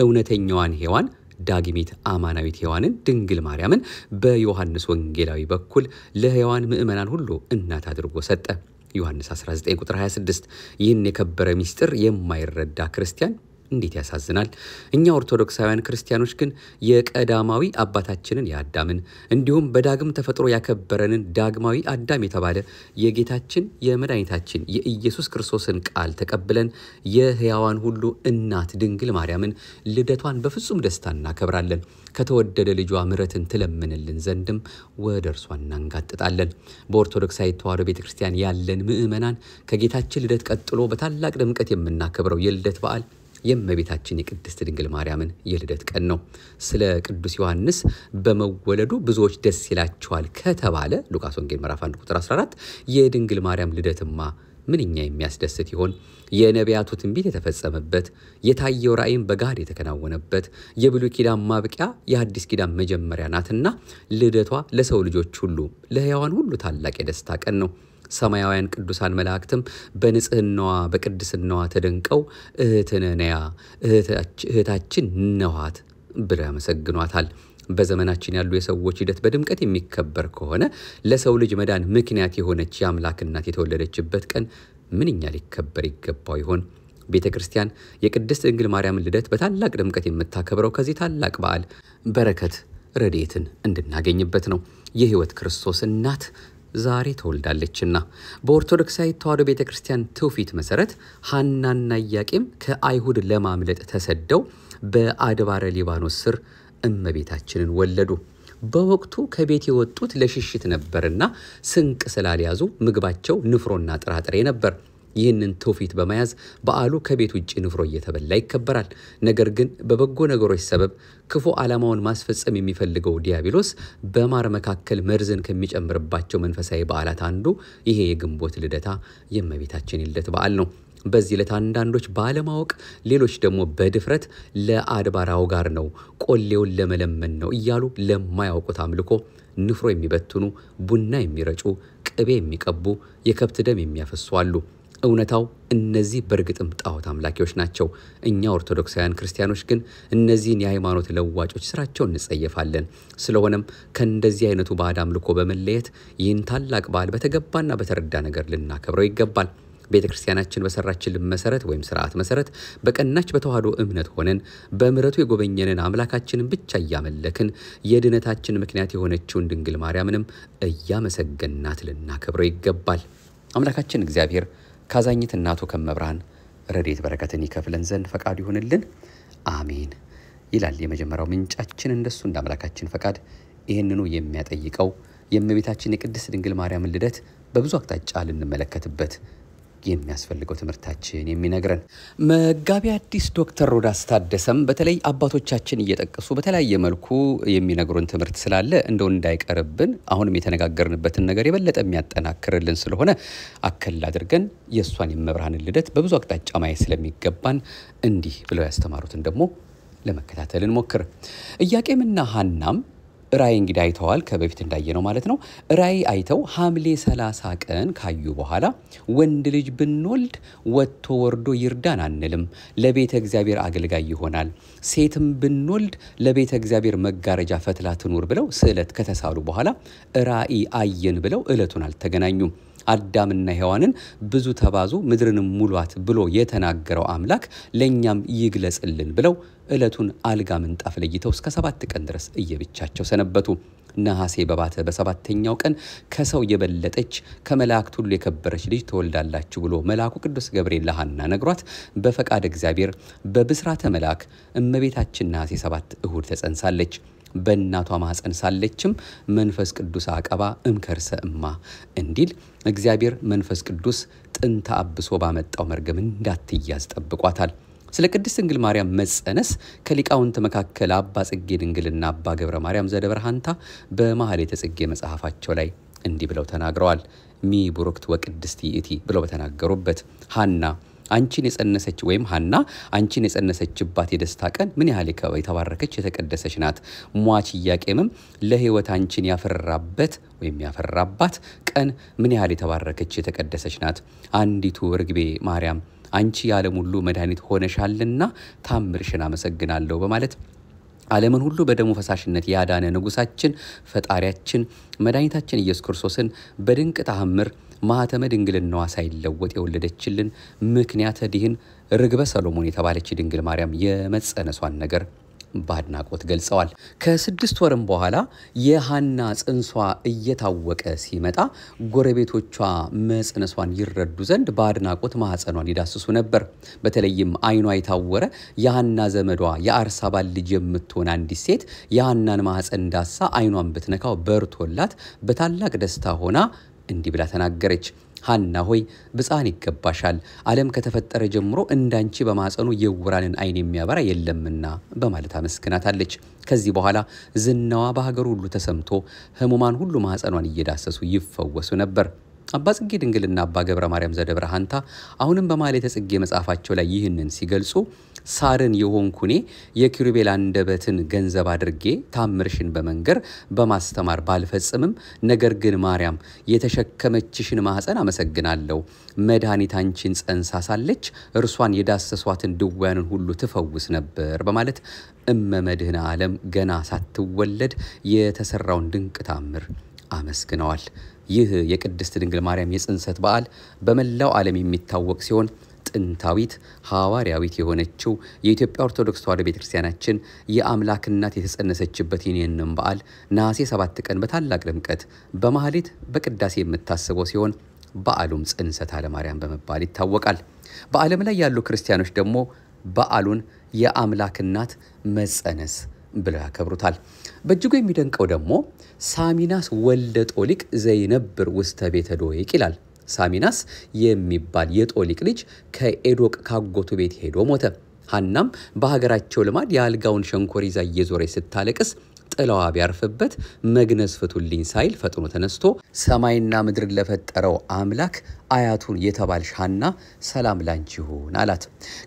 እውነተኛዋን ሔዋን ዳግሚት አማናዊት ሔዋንን ድንግል ማርያምን በዮሐንስ ወንጌላዊ በኩል ለሕያዋን ምእመናን ሁሉ እናት አድርጎ ሰጠ። ዮሐንስ 19 ቁጥር 26። ይህን የከበረ ምስጢር የማይረዳ ክርስቲያን እንዴት ያሳዝናል! እኛ ኦርቶዶክሳውያን ክርስቲያኖች ግን የቀዳማዊ አባታችንን የአዳምን እንዲሁም በዳግም ተፈጥሮ ያከበረንን ዳግማዊ አዳም የተባለ የጌታችን የመድኃኒታችን የኢየሱስ ክርስቶስን ቃል ተቀብለን የሕያዋን ሁሉ እናት ድንግል ማርያምን ልደቷን በፍጹም ደስታ እናከብራለን። ከተወደደ ልጇ ምሕረትን ትለምንልን ዘንድም ወደ እርሷ እናንጋጥጣለን። በኦርቶዶክሳዊት ተዋሕዶ ቤተክርስቲያን ያለን ምእመናን ከጌታችን ልደት ቀጥሎ በታላቅ ድምቀት የምናከብረው የልደት በዓል የእመቤታችን የቅድስት ድንግል ማርያምን የልደት ቀን ነው። ስለ ቅዱስ ዮሐንስ በመወለዱ ብዙዎች ደስ ይላቸዋል ከተባለ ሉቃስ ወንጌል ምዕራፍ 1 ቁጥር 14 የድንግል ማርያም ልደትማ ምንኛ የሚያስደስት ይሆን! የነቢያቱ ትንቢት የተፈጸመበት፣ የታየው ራእይም በጋድ የተከናወነበት፣ የብሉይ ኪዳን ማብቂያ የሐዲስ ኪዳን መጀመሪያ ናትና ልደቷ ለሰው ልጆች ሁሉ ለሕያዋን ሁሉ ታላቅ የደስታ ቀን ነው። ሰማያውያን ቅዱሳን መላእክትም በንጽህናዋ በቅድስናዋ ተደንቀው እህትነያ እህታችን ነዋት ብለው ያመሰግኗታል። በዘመናችን ያሉ የሰዎች ሂደት በድምቀት የሚከበር ከሆነ ለሰው ልጅ መዳን ምክንያት የሆነች የአምላክ እናት የተወለደችበት ቀን ምንኛ ሊከበር ይገባው ይሆን? ቤተ ክርስቲያን የቅድስት ድንግል ማርያምን ልደት በታላቅ ድምቀት የምታከብረው ከዚህ ታላቅ በዓል በረከት ረድኤትን እንድናገኝበት ነው። የሕይወት ክርስቶስ እናት ዛሬ ተወልዳለችና። በኦርቶዶክሳዊት ተዋሕዶ ቤተክርስቲያን ትውፊት መሰረት ሐናና ኢያቄም ከአይሁድ ለማምለጥ ተሰደው በአድባረ ሊባኖስ ስር እመቤታችንን ወለዱ። በወቅቱ ከቤት የወጡት ለሽሽት ነበርና ስንቅ ስላልያዙ ምግባቸው ንፍሮና ጥራጥሬ ነበር። ይህንን ትውፊት በመያዝ በዓሉ ከቤት ውጭ ንፍሮ እየተበላ ይከበራል። ነገር ግን በበጎ ነገሮች ሰበብ ክፉ ዓላማውን ማስፈጸም የሚፈልገው ዲያብሎስ በማር መካከል መርዝን ከሚጨምርባቸው መንፈሳዊ በዓላት አንዱ ይሄ የግንቦት ልደታ የእመቤታችን የልደት በዓል ነው። በዚህ ዕለት አንዳንዶች ባለማወቅ፣ ሌሎች ደግሞ በድፍረት ለአድባራው ጋር ነው ቆሌውን ለመለመን ነው እያሉ ለማያውቁት አምልኮ ንፍሮ የሚበትኑ፣ ቡና የሚረጩ፣ ቅቤ የሚቀቡ፣ የከብት ደም የሚያፈሱ አሉ። እውነታው እነዚህ በእርግጥም ጣዖት አምላኪዎች ናቸው። እኛ ኦርቶዶክሳውያን ክርስቲያኖች ግን እነዚህን የሃይማኖት ለዋጮች ስራቸውን እንጸየፋለን። ስለሆነም ከእንደዚህ አይነቱ ባዕድ አምልኮ በመለየት ይህን ታላቅ በዓል በተገባና በተረዳ ነገር ልናከብረው ይገባል። ቤተ ክርስቲያናችን በሰራችልን መሰረት ወይም ስርዓት መሰረት በቀናች በተዋሕዶ እምነት ሆነን በምሕረቱ የጎበኘንን አምላካችንን ብቻ እያመለክን የድነታችን ምክንያት የሆነችውን ድንግል ማርያምንም እያመሰገናት ልናከብረው ይገባል። አምላካችን እግዚአብሔር ካዛኝት እናቱ ከመብርሃን ረድኤት በረከትን ይከፍለን ዘንድ ፈቃዱ ይሁንልን፣ አሜን ይላል የመጀመሪያው ምንጫችን። እንደሱ እንደ አምላካችን ፈቃድ ይህንኑ የሚያጠይቀው የእመቤታችን የቅድስት ድንግል ማርያም ልደት በብዙ አቅጣጫ ልንመለከትበት የሚያስፈልገው ትምህርታችን የሚነግረን መጋቢ አዲስ ዶክተር ሮዳስ ታደሰም በተለይ አባቶቻችን እየጠቀሱ በተለያየ መልኩ የሚነግሩን ትምህርት ስላለ እንደው እንዳይቀርብን አሁንም የተነጋገርንበትን ነገር የበለጠ የሚያጠናክርልን ስለሆነ አከል አድርገን የእሷን የመብርሃንን ልደት በብዙ አቅጣጫ ማየት ስለሚገባን እንዲህ ብለው ያስተማሩትን ደግሞ ለመከታተል እንሞክር። ኢያቄምና ሐናም ራእይ እንግዲህ አይተዋል፣ ከበፊት እንዳየነው ማለት ነው። ራእይ አይተው ሐምሌ 30 ቀን ካዩ በኋላ ወንድ ልጅ ብንወልድ ወጥቶ ወርዶ ይርዳን አንልም፣ ለቤተ እግዚአብሔር አገልጋይ ይሆናል፣ ሴትም ብንወልድ ለቤተ እግዚአብሔር መጋረጃ ፈትላ ትኑር ብለው ስዕለት ከተሳሉ በኋላ ራእይ አየን ብለው ዕለቱን አልተገናኙም። አዳምና ሔዋንን ብዙ ተባዙ ምድርንም ሙሏት ብሎ የተናገረው አምላክ ለኛም ይግለጽልን ብለው ዕለቱን አልጋ ምንጣፍ ለይተው እስከ 7 ቀን ድረስ እየብቻቸው ሰነበቱ። ነሐሴ በባተ በሰባተኛው ቀን ከሰው የበለጠች ከመላእክት ሁሉ የከበረች ልጅ ተወልዳላችሁ ብሎ መልአኩ ቅዱስ ገብርኤል ለሐና ነግሯት በፈቃድ እግዚአብሔር በብስራተ መልአክ እመቤታችን ነሐሴ 7 እሁድ ተጸንሳለች። በእናቷ ማህፀን ሳለችም መንፈስ ቅዱስ አቀባ እምከርሰ እማ እንዲል እግዚአብሔር መንፈስ ቅዱስ ጥንተ አብሶ ባመጣው መርገም እንዳትያዝ ጠብቋታል። ስለ ቅድስት ድንግል ማርያም መጸነስ ከሊቃውንት መካከል አባ ጽጌ ድንግልና አባ ገብረ ማርያም ዘደብረሃንታ በማኅሌተ ጽጌ መጽሐፋቸው ላይ እንዲህ ብለው ተናግረዋል። ሚ ቡሩክት ወቅድስት ይእቲ ብለው በተናገሩበት ሐና አንቺን የጸነሰች ወይም ሐና አንቺን የጸነሰችባት የደስታ ቀን ምን ያህል የተባረከች የተቀደሰች ናት። ሟች ኢያቄምም ለሕይወት አንቺን ያፈራበት ወይም ያፈራባት ቀን ምን ያህል የተባረከች የተቀደሰች ናት። አንዲቱ ርግቤ ማርያም አንቺ የዓለም ሁሉ መድኃኒት ሆነሻልና ታምርሽን አመሰግናለሁ በማለት ዓለምን ሁሉ በደሙ ፈሳሽነት ያዳነ ንጉሳችን ፈጣሪያችን መድኃኒታችን ኢየሱስ ክርስቶስን በድንቅ ተአምር ማኅተመ ድንግልናዋ ሳይለወጥ የወለደችልን ምክንያተ ዲህን ርግበ ሰሎሞን የተባለች ድንግል ማርያም የመጸነሷን ነገር በአድናቆት ገልጸዋል። ከ6 ወርም በኋላ የሐና ጽንሷ እየታወቀ ሲመጣ ጎረቤቶቿ መጽነሷን ይረዱ ዘንድ በአድናቆት ማህፀኗን ይዳስሱ ነበር። በተለይም አይኗ የታወረ የሐና ዘመዷ የአርሳባል ልጅ የምትሆን አንዲት ሴት የሐናን ማህፀን ዳሳ አይኗን ብትነካው በርቶላት በታላቅ ደስታ ሆና እንዲህ ብላ ተናገረች። ሐና ሆይ ብጻን ይገባሻል፣ ዓለም ከተፈጠረ ጀምሮ እንዳንቺ በማህፀኑ የውራንን አይን የሚያበራ የለምና በማለት አመስግናታለች። ከዚህ በኋላ ዝናዋ በሀገሩ ሁሉ ተሰምቶ ህሙማን ሁሉ ማህፀኗን እየዳሰሱ ይፈወሱ ነበር። አባ ጽጌ ድንግልና አባ ገብረ ማርያም ዘደብረሃንታ አሁንም በማኅሌተ ጽጌ መጽሐፋቸው ላይ ይህንን ሲገልጹ ሳርን የሆንኩኔ የኪሩቤል አንደበትን ገንዘብ አድርጌ ታምርሽን በመንገር በማስተማር ባልፈጽምም ነገር ግን ማርያም የተሸከመችሽን ማህፀን አመሰግናለሁ። መድኃኒት አንቺን ጸንሳ ሳለች እርሷን የዳሰሷትን ድውያንን ሁሉ ትፈውስ ነበር በማለት እመመድህነ ዓለም ገና ሳትወለድ የተሰራውን ድንቅ ታምር አመስግነዋል። ይህ የቅድስት ድንግል ማርያም የጽንሰት በዓል በመላው ዓለም የሚታወቅ ሲሆን ጥንታዊት ሐዋርያዊት የሆነችው የኢትዮጵያ ኦርቶዶክስ ተዋሕዶ ቤተክርስቲያናችን የአምላክ እናት የተጸነሰችበት ይህንን በዓል ነሐሴ 7 ቀን በታላቅ ድምቀት በማኅሌት በቅዳሴ የምታስበው ሲሆን በዓሉም ጽንሰተ ለማርያም በመባል ይታወቃል። በዓለም ላይ ያሉ ክርስቲያኖች ደግሞ በዓሉን የአምላክ እናት መጸነስ ብለው ያከብሩታል። በእጅጉ የሚደንቀው ደግሞ ሳሚናስ ወልደ ጦሊቅ ዘይነብር ውስተ ቤተ ዶይቅ ይላል። ሳሚናስ የሚባል የጦሊቅ ልጅ ከኤዶቅ ካጎቱ ቤት ሄዶ ሞተ። ሐናም በሀገራቸው ልማድ የአልጋውን ሸንኮር ይዛ እየዞረች ስታለቅስ ጥላዋ ቢያርፍበት መግነዝ ፍቱልኝ ሳይል ፈጥኖ ተነስቶ ሰማይና ምድር ለፈጠረው አምላክ አያቱን የተባልሽ ሐና ሰላም ላንቺ ይሁን አላት።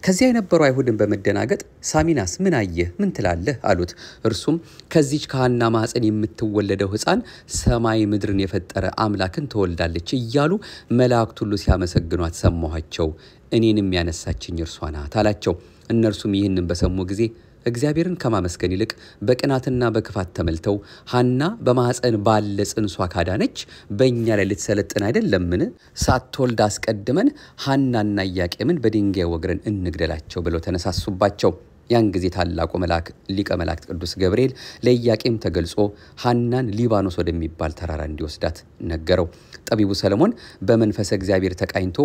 ከዚያ የነበሩ አይሁድን በመደናገጥ ሳሚናስ ምን አየህ? ምን ትላለህ? አሉት። እርሱም ከዚች ከሐና ማህፀን የምትወለደው ሕፃን ሰማይ ምድርን የፈጠረ አምላክን ትወልዳለች እያሉ መላእክት ሁሉ ሲያመሰግኗት ሰማኋቸው። እኔንም ያነሳችኝ እርሷ ናት አላቸው። እነርሱም ይህንን በሰሙ ጊዜ እግዚአብሔርን ከማመስገን ይልቅ በቅናትና በክፋት ተመልተው ሐና በማህፀን ባለ ጽንሷ ካዳነች በእኛ ላይ ልትሰለጥን አይደለምን? ሳትወልድ አስቀድመን ሐናና ኢያቄምን በድንጋይ ወግረን እንግደላቸው ብለው ተነሳሱባቸው። ያን ጊዜ ታላቁ መልአክ ሊቀ መላእክት ቅዱስ ገብርኤል ለኢያቄም ተገልጾ ሐናን ሊባኖስ ወደሚባል ተራራ እንዲወስዳት ነገረው። ጠቢቡ ሰለሞን በመንፈሰ እግዚአብሔር ተቃኝቶ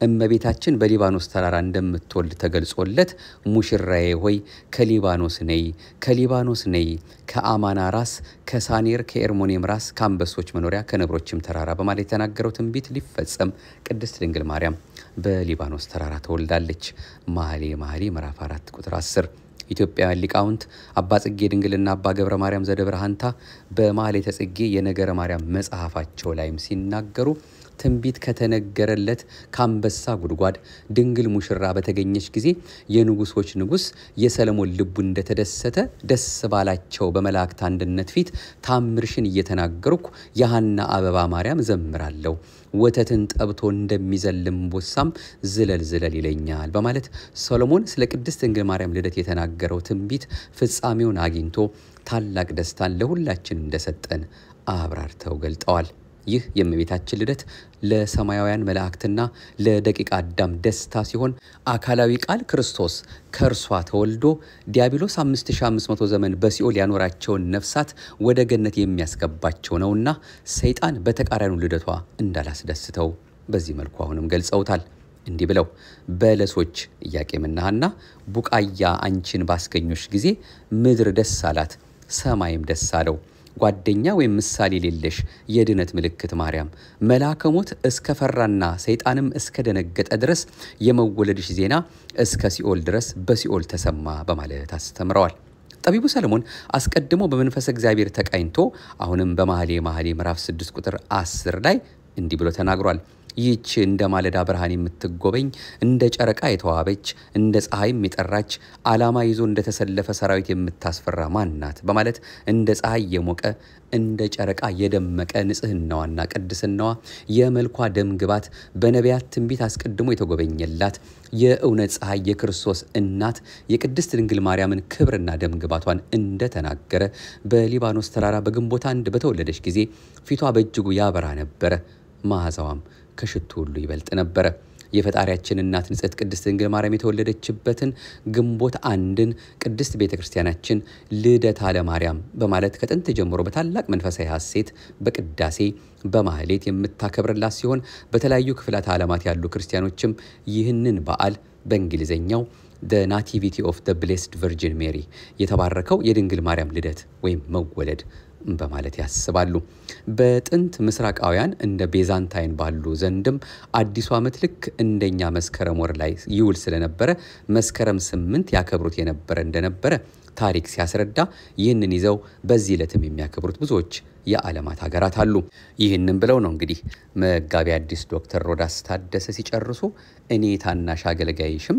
እመቤታችን በሊባኖስ ተራራ እንደምትወልድ ተገልጾለት ሙሽራዬ ሆይ ከሊባኖስ ነይ፣ ከሊባኖስ ነይ፣ ከአማና ራስ፣ ከሳኔር፣ ከኤርሞኔም ራስ፣ ከአንበሶች መኖሪያ፣ ከነብሮችም ተራራ በማለት የተናገረው ትንቢት ሊፈጸም ቅድስት ድንግል ማርያም በሊባኖስ ተራራ ተወልዳለች። መኃልየ መኃልይ ምዕራፍ 4 ቁጥር 10። ኢትዮጵያውያን ሊቃውንት አባ ጽጌ ድንግልና አባ ገብረ ማርያም ዘደብረሃንታ በማኅሌተ ጽጌ የነገረ ማርያም መጽሐፋቸው ላይም ሲናገሩ ትንቢት ከተነገረለት ከአንበሳ ጉድጓድ ድንግል ሙሽራ በተገኘች ጊዜ የንጉሶች ንጉስ የሰለሞን ልቡ እንደተደሰተ ደስ ባላቸው በመላእክት አንድነት ፊት ታምርሽን እየተናገርኩ የሐና አበባ ማርያም ዘምራለሁ፣ ወተትን ጠብቶ እንደሚዘልም ቦሳም ዝለል ዝለል ይለኛል በማለት ሰሎሞን ስለ ቅድስት ድንግል ማርያም ልደት የተናገረው ትንቢት ፍጻሜውን አግኝቶ ታላቅ ደስታን ለሁላችን እንደሰጠን አብራርተው ገልጠዋል። ይህ የእመቤታችን ልደት ለሰማያውያን መላእክትና ለደቂቀ አዳም ደስታ ሲሆን አካላዊ ቃል ክርስቶስ ከእርሷ ተወልዶ ዲያብሎስ 5500 ዘመን በሲኦል ያኖራቸውን ነፍሳት ወደ ገነት የሚያስገባቸው ነውና ሰይጣን በተቃራኒው ልደቷ እንዳላስደስተው በዚህ መልኩ አሁንም ገልጸውታል። እንዲህ ብለው በለሶች ኢያቄምና ሐና ቡቃያ አንቺን ባስገኙሽ ጊዜ ምድር ደስ አላት፣ ሰማይም ደስ አለው። ጓደኛ ወይም ምሳሌ የሌለሽ የድነት ምልክት ማርያም መልአከ ሞት እስከፈራና ሰይጣንም እስከደነገጠ ድረስ የመወለድሽ ዜና እስከ ሲኦል ድረስ በሲኦል ተሰማ በማለት አስተምረዋል። ጠቢቡ ሰለሞን አስቀድሞ በመንፈስ እግዚአብሔር ተቃኝቶ አሁንም በመኃልየ መኃልይ ምዕራፍ 6 ቁጥር 10 ላይ እንዲህ ብሎ ተናግሯል። ይህች እንደ ማለዳ ብርሃን የምትጎበኝ እንደ ጨረቃ የተዋበች እንደ ፀሐይም የጠራች ዓላማ ይዞ እንደተሰለፈ ሰራዊት የምታስፈራ ማን ናት? በማለት እንደ ፀሐይ የሞቀ እንደ ጨረቃ የደመቀ ንጽህናዋና ቅድስናዋ የመልኳ ደምግባት በነቢያት ትንቢት አስቀድሞ የተጎበኘላት የእውነት ፀሐይ የክርስቶስ እናት የቅድስት ድንግል ማርያምን ክብርና ደምግባቷን እንደተናገረ በሊባኖስ ተራራ በግንቦት 1 በተወለደች ጊዜ ፊቷ በእጅጉ ያበራ ነበረ። መዓዛዋም ከሽቱ ሁሉ ይበልጥ ነበረ። የፈጣሪያችን እናት ንጽሕት ቅድስት ድንግል ማርያም የተወለደችበትን ግንቦት 1ን ቅድስት ቤተክርስቲያናችን ልደታ ለማርያም በማለት ከጥንት ጀምሮ በታላቅ መንፈሳዊ ሐሴት በቅዳሴ በማህሌት የምታከብርላት ሲሆን በተለያዩ ክፍላት ዓለማት ያሉ ክርስቲያኖችም ይህንን በዓል በእንግሊዘኛው the nativity of the blessed virgin Mary የተባረከው የድንግል ማርያም ልደት ወይም መወለድ በማለት ያስባሉ። በጥንት ምስራቃውያን እንደ ቤዛንታይን ባሉ ዘንድም አዲሱ ዓመት ልክ እንደኛ መስከረም ወር ላይ ይውል ስለነበረ መስከረም 8 ያከብሩት የነበረ እንደነበረ ታሪክ ሲያስረዳ ይህንን ይዘው በዚህ ዕለትም የሚያከብሩት ብዙዎች የዓለማት ሀገራት አሉ። ይህንን ብለው ነው እንግዲህ መጋቢ አዲስ ዶክተር ሮዳስ ታደሰ ሲጨርሱ እኔ ታናሽ አገልጋይሽም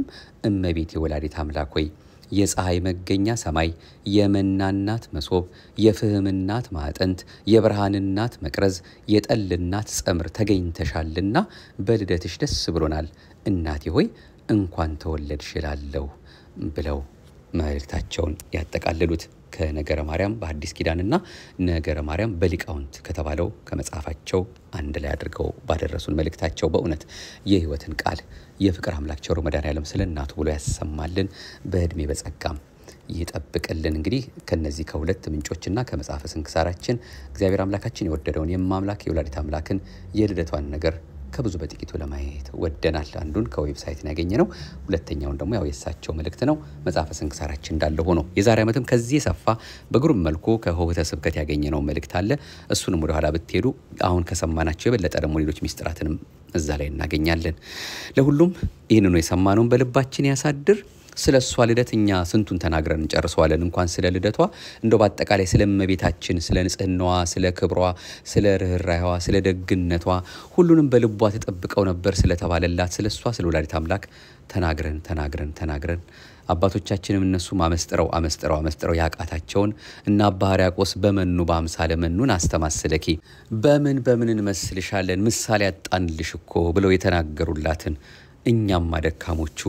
እመቤቴ ወላዲት አምላክ ሆይ የፀሐይ መገኛ ሰማይ የመናናት መሶብ የፍህምናት ማዕጠንት የብርሃንናት መቅረዝ የጠልናት ጸምር ተገኝተሻልና በልደትሽ ደስ ብሎናል እናቴ ሆይ እንኳን ተወለድሽ እላለሁ ብለው መልእክታቸውን ያጠቃልሉት ከነገረ ማርያም በአዲስ ኪዳንና ነገረ ማርያም በሊቃውንት ከተባለው ከመጽሐፋቸው አንድ ላይ አድርገው ባደረሱን መልእክታቸው በእውነት የሕይወትን ቃል የፍቅር አምላክ ቸሩ መድኃኔዓለም ስለ እናቱ ብሎ ያሰማልን በእድሜ በጸጋም ይጠብቅልን። እንግዲህ ከነዚህ ከሁለት ምንጮችና ከመጽሐፈ ስንክሳራችን እግዚአብሔር አምላካችን የወደደውን የማምላክ የወላዲት አምላክን የልደቷን ነገር ከብዙ በጥቂቱ ለማየት ወደናል። አንዱን ከዌብሳይት ያገኘነው ሁለተኛውን ደግሞ ያው የሳቸው መልእክት ነው። መጽሐፈ ስንክሳራችን እንዳለ ሆኖ የዛሬ ዓመትም ከዚህ የሰፋ በግሩም መልኩ ከሆህተ ስብከት ያገኘነው መልእክት አለ። እሱንም ወደ ኋላ ብትሄዱ አሁን ከሰማናቸው የበለጠ ደግሞ ሌሎች ሚስጥራትንም እዛ ላይ እናገኛለን። ለሁሉም ይህንኑ የሰማነውን በልባችን ያሳድር። ስለ እሷ ልደት እኛ ስንቱን ተናግረን እንጨርሰዋለን። እንኳን ስለ ልደቷ እንደው በአጠቃላይ ስለ እመቤታችን ስለ ንጽህናዋ ስለ ክብሯ ስለ ርህራኄዋ ስለ ደግነቷ ሁሉንም በልቧ ተጠብቀው ነበር ስለተባለላት ስለ እሷ ስለ ወላዲት አምላክ ተናግረን አባቶቻችንም እነሱም አመስጥረው ያቃታቸውን እና አባ ሕርያቆስ በመኑ በአምሳለ መኑን አስተማስለኪ በምን እንመስልሻለን ምሳሌ ያጣንልሽ እኮ ብለው የተናገሩላትን እኛም ደካሞቹ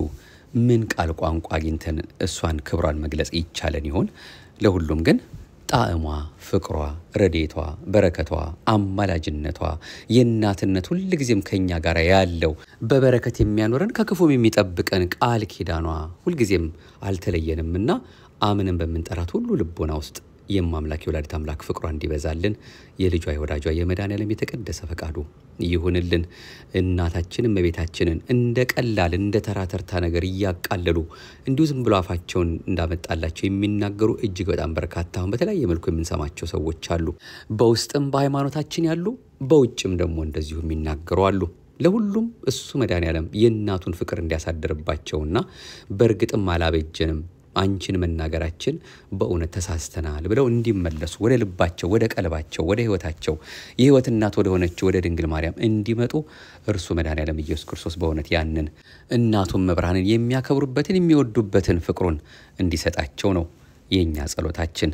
ምን ቃል ቋንቋ አግኝተን እሷን ክብሯን መግለጽ ይቻለን ይሆን? ለሁሉም ግን ጣዕሟ ፍቅሯ ረዴቷ በረከቷ አማላጅነቷ የእናትነት ሁሉ ጊዜም ከኛ ጋር ያለው በበረከት የሚያኖረን ከክፉም የሚጠብቀን ቃል ኪዳኗ ሁሉ ጊዜም አልተለየንምና አምነን በመንጠራት ሁሉ ልቦና ውስጥ የማምላክ የወላዲት አምላክ ፍቅሯ እንዲበዛልን የልጇ የወዳጇ የመድኃኔዓለም የተቀደሰ ፈቃዱ ይሁንልን። እናታችን እመቤታችንን እንደ ቀላል እንደ ተራተርታ ነገር እያቃለሉ እንዲሁ ዝም ብሎ አፋቸውን እንዳመጣላቸው የሚናገሩ እጅግ በጣም በርካታ በተለያየ መልኩ የምንሰማቸው ሰዎች አሉ። በውስጥም በሃይማኖታችን ያሉ በውጭም ደግሞ እንደዚሁ የሚናገሩ አሉ። ለሁሉም እሱ መድኃኔዓለም የእናቱን ፍቅር እንዲያሳድርባቸውና በእርግጥም አላበጀንም አንቺን መናገራችን በእውነት ተሳስተናል ብለው እንዲመለሱ ወደ ልባቸው ወደ ቀልባቸው ወደ ሕይወታቸው የሕይወት እናት ወደ ሆነችው ወደ ድንግል ማርያም እንዲመጡ እርሱ መድኃኔዓለም ኢየሱስ ክርስቶስ በእውነት ያንን እናቱን መብርሃንን የሚያከብሩበትን የሚወዱበትን ፍቅሩን እንዲሰጣቸው ነው የኛ ጸሎታችን።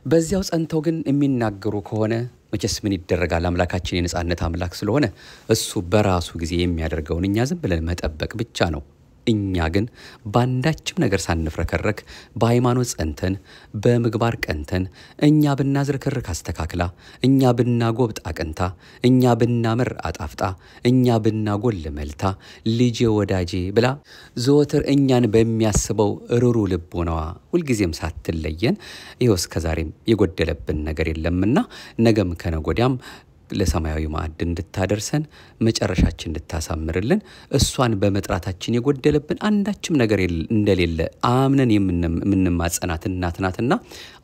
በዚያው ጸንተው ግን የሚናገሩ ከሆነ መቼስ ምን ይደረጋል? አምላካችን የነጻነት አምላክ ስለሆነ እሱ በራሱ ጊዜ የሚያደርገውን እኛ ዝም ብለን መጠበቅ ብቻ ነው። እኛ ግን ባንዳችም ነገር ሳንፍረከረክ በሃይማኖት ጸንተን በምግባር ቀንተን እኛ ብናዝረከረክ አስተካክላ እኛ ብናጎብጥ አቅንታ እኛ ብናመር አጣፍጣ እኛ ብናጎል መልታ ልጄ ወዳጄ ብላ ዘወትር እኛን በሚያስበው ሩሩ ልቦናዋ ሁልጊዜም ሳትለየን ይኸው እስከዛሬም የጎደለብን ነገር የለምና ነገም ከነጎዲያም ለሰማያዊ ማዕድ እንድታደርሰን መጨረሻችን እንድታሳምርልን እሷን በመጥራታችን የጎደለብን አንዳችም ነገር እንደሌለ አምነን የምንማጸናት እናት ናትና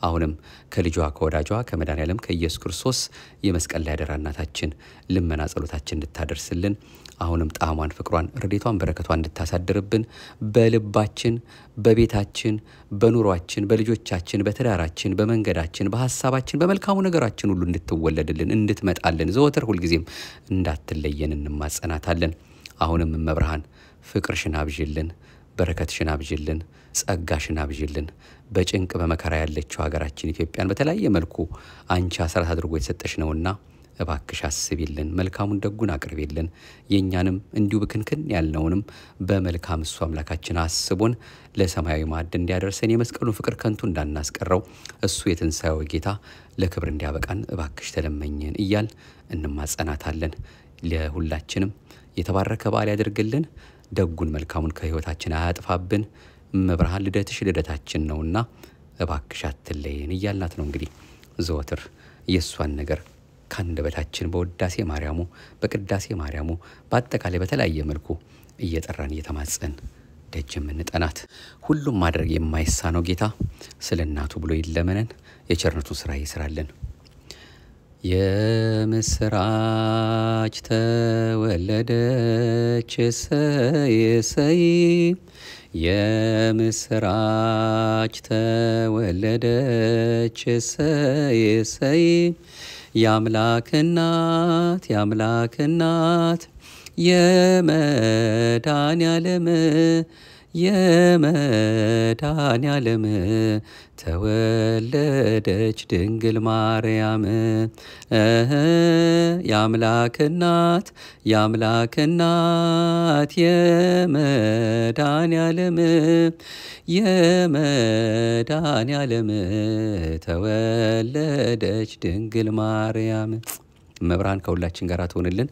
አሁንም ከልጇ ከወዳጇ ከመድኃኔዓለም ከኢየሱስ ክርስቶስ የመስቀል ላይ አደራ እናታችን ልመና ጸሎታችን እንድታደርስልን አሁንም ጣዕሟን ፍቅሯን ረድኤቷን በረከቷን እንድታሳድርብን በልባችን በቤታችን በኑሯችን በልጆቻችን በትዳራችን በመንገዳችን በሐሳባችን በመልካሙ ነገራችን ሁሉ እንድትወለድልን እንድትመጣልን ዘወትር ሁልጊዜም እንዳትለየን እንማጸናታለን። አሁንም መብርሃን ፍቅርሽን አብዥልን በረከትሽን አብዥልን ጸጋሽን አብዥልን በጭንቅ በመከራ ያለችው ሀገራችን ኢትዮጵያን በተለያየ መልኩ አንቺ አስራት አድርጎ የተሰጠሽ ነውና እባክሽ አስቢልን መልካሙን ደጉን አቅርቢልን የኛንም እንዲሁ ብክንክን ያልነውንም በመልካም እሱ አምላካችን አስቦን ለሰማያዊ ማዕድ እንዲያደርሰን የመስቀሉን ፍቅር ከንቱ እንዳናስቀረው እሱ የትንሣኤው ጌታ ለክብር እንዲያበቃን እባክሽ ተለመኝን እያል እንማጸናታለን። ለሁላችንም የተባረከ በዓል ያድርግልን ደጉን መልካሙን ከህይወታችን አያጥፋብን። መብርሃን ልደትሽ ልደታችን ነውና እባክሽ አትለየን እያልናት ነው እንግዲህ ዘወትር የሷን ነገር ካንደበታችን በውዳሴ ማርያሙ በቅዳሴ ማርያሙ በአጠቃላይ በተለያየ መልኩ እየጠራን እየተማጸን ደጅ የምንጠናት ሁሉም ማድረግ የማይሳነው ጌታ ስለ እናቱ ብሎ ይለመነን የቸርነቱን ስራ ይስራልን። የምስራች ተወለደች እሰይ የምስራች ተወለደች እሰይ የአምላክ እናት የመድኃኔዓለም ተወለደች ድንግል ማርያም የአምላክ እናት የመድኃኔዓለም ተወለደች ድንግል ማርያም። መብርሃን ከሁላችን ጋር ትሆንልን።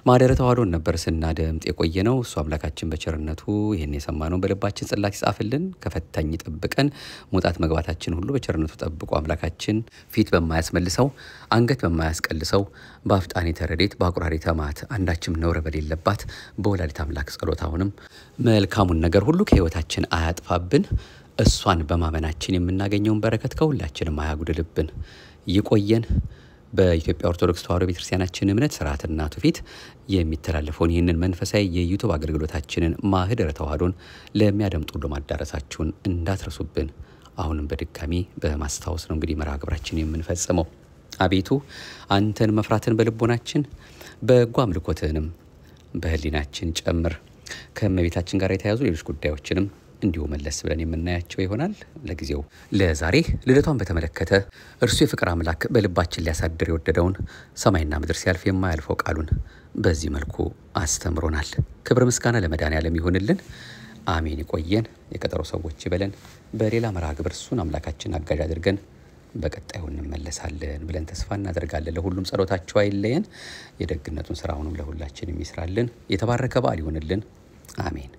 ማኅደረ ተዋሕዶን ነበር ስናደምጥ የቆየነው። እሱ አምላካችን በቸርነቱ ይሄን የሰማነው በልባችን ጽላት ይጻፍልን ከፈታኝ ጠብቀን መውጣት መግባታችን ሁሉ በቸርነቱ ጠብቆ አምላካችን ፊት በማያስመልሰው አንገት በማያስቀልሰው በአፍጣኔ ተረዴት በአቁራሪ ተማት አንዳችም ነውር በሌለባት በወላዲተ አምላክ ጸሎት አሁንም መልካሙን ነገር ሁሉ ከህይወታችን አያጥፋብን። እሷን በማመናችን የምናገኘውን በረከት ከሁላችንም አያጉድልብን። ይቆየን። በኢትዮጵያ ኦርቶዶክስ ተዋሕዶ ቤተክርስቲያናችን እምነት ሥርዓትና ትውፊት የሚተላለፈውን ይህንን መንፈሳዊ የዩቲዩብ አገልግሎታችንን ማኅደረ ተዋሕዶን ለሚያደምጡ ሁሉ ማዳረሳችሁን እንዳትረሱብን አሁንም በድጋሚ በማስታወስ ነው እንግዲህ መርሐ ግብራችን የምንፈጽመው። አቤቱ አንተን መፍራትን በልቦናችን በጎ አምልኮትህንም በህሊናችን ጨምር። ከእመቤታችን ጋር የተያዙ ሌሎች ጉዳዮችንም እንዲሁ መለስ ብለን የምናያቸው ይሆናል። ለጊዜው ለዛሬ ልደቷን በተመለከተ እርሱ የፍቅር አምላክ በልባችን ሊያሳድር የወደደውን ሰማይና ምድር ሲያልፍ የማያልፈው ቃሉን በዚህ መልኩ አስተምሮናል። ክብር ምስጋና ለመድኃኔዓለም ይሁንልን። አሜን። ይቆየን። የቀጠሮ ሰዎች ይበለን። በሌላ መርሐ ግብር እሱን አምላካችን አጋዥ አድርገን በቀጣዩ እንመለሳለን ብለን ተስፋ እናደርጋለን። ለሁሉም ጸሎታቸው አይለየን። የደግነቱን ስራ አሁንም ለሁላችንም ይስራልን። የተባረከ በዓል ይሁንልን። አሜን።